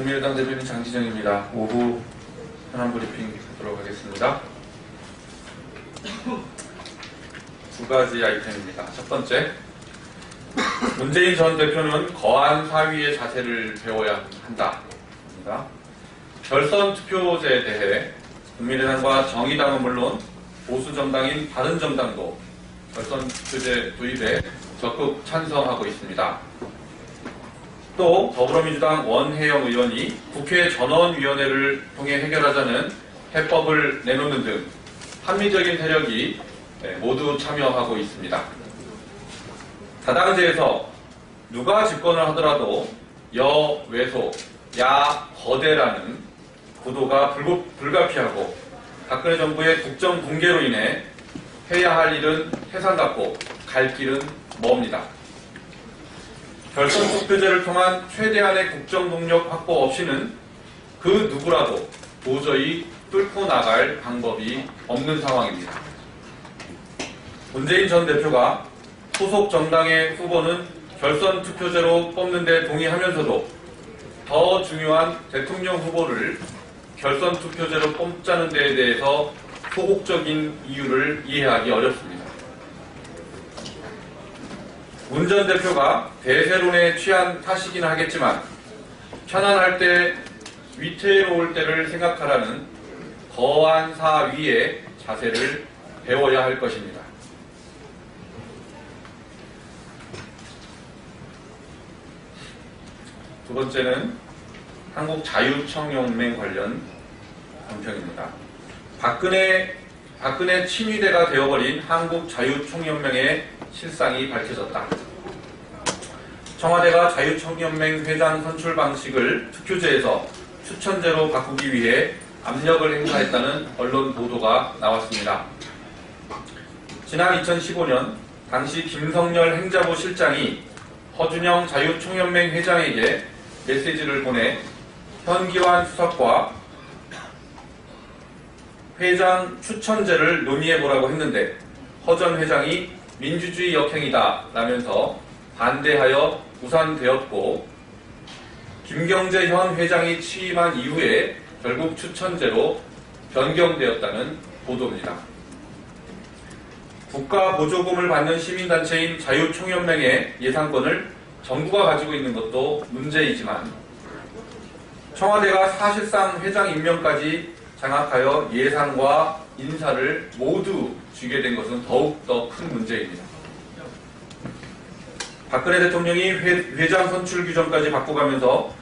국민의당 대변인 장진영입니다. 오후 현안 브리핑 하도록 하겠습니다. 두 가지 아이템입니다. 첫 번째, 문재인 전 대표는 거한 사위의 자세를 배워야 한다. 결선 투표제에 대해 국민의당과 정의당은 물론 보수 정당인 바른정당도 결선 투표제 도입에 적극 찬성하고 있습니다. 또 더불어민주당 원혜영 의원이 국회 전원위원회를 통해 해결하자는 해법을 내놓는 등 합리적인 세력이 모두 참여하고 있습니다. 다당제에서 누가 집권을 하더라도 여외소, 야거대라는 구도가 불가피하고 박근혜 정부의 국정 붕괴로 인해 해야 할 일은 해산받고 갈 길은 멉니다. 결선 투표제를 통한 최대한의 국정 동력 확보 없이는 그 누구라도 도저히 뚫고 나갈 방법이 없는 상황입니다. 문재인 전 대표가 소속 정당의 후보는 결선 투표제로 뽑는 데 동의하면서도 더 중요한 대통령 후보를 결선 투표제로 뽑자는 데에 대해서 소극적인 이유를 이해하기 어렵습니다. 문 전 대표가 대세론에 취한 탓이긴 하겠지만 편안할 때 위태로울 때를 생각하라는 거한 사위의 자세를 배워야 할 것입니다. 두 번째는 한국자유청연맹 관련 논평입니다. 박근혜 친위대가 되어버린 한국자유총연맹의 실상이 밝혀졌다. 청와대가 자유총연맹 회장 선출 방식을 투표제에서 추천제로 바꾸기 위해 압력을 행사했다는 언론 보도가 나왔습니다. 지난 2015년 당시 김성열 행자부 실장이 허준영 자유총연맹 회장에게 메시지를 보내 현기환 수석과 회장 추천제를 논의해보라고 했는데 허 전 회장이 민주주의 역행이다 라면서 반대하여 무산되었고 김경재 현 회장이 취임한 이후에 결국 추천제로 변경되었다는 보도입니다. 국가 보조금을 받는 시민단체인 자유총연맹의 예산권을 정부가 가지고 있는 것도 문제이지만 청와대가 사실상 회장 임명까지 장악하여 예산과 인사를 모두 쥐게 된 것은 더욱더 큰 문제입니다. 박근혜 대통령이 회장 선출 규정까지 바꿔가면서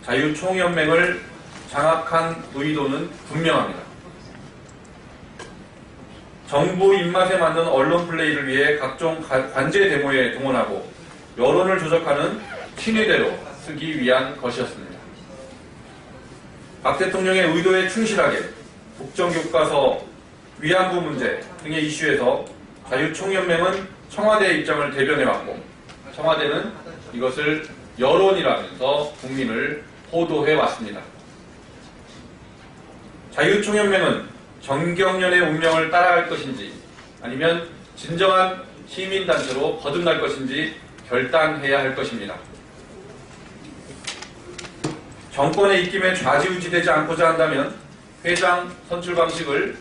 자유총연맹을 장악한 의도는 분명합니다. 정부 입맛에 맞는 언론 플레이를 위해 각종 관제 데모에 동원하고 여론을 조작하는 친위대로 쓰기 위한 것이었습니다. 박 대통령의 의도에 충실하게 국정교과서, 위안부 문제 등의 이슈에서 자유총연맹은 청와대의 입장을 대변해왔고 청와대는 이것을 여론이라면서 국민을 호도해왔습니다. 자유총연맹은 정경련의 운명을 따라갈 것인지 아니면 진정한 시민단체로 거듭날 것인지 결단해야 할 것입니다. 정권의 입김에 좌지우지되지 않고자 한다면 회장 선출 방식을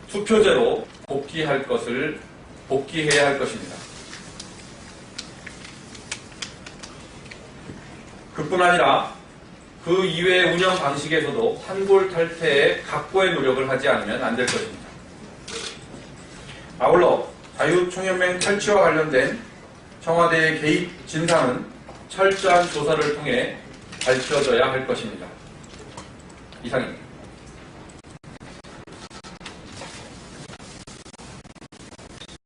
투표제로 복귀해야 할 것입니다. 그뿐 아니라 그 이외의 운영 방식에서도 환골탈태의 각고의 노력을 하지 않으면 안 될 것입니다. 아울러 자유총연맹 탈취와 관련된 청와대의 개입 진상은 철저한 조사를 통해 밝혀져야 할 것입니다. 이상입니다.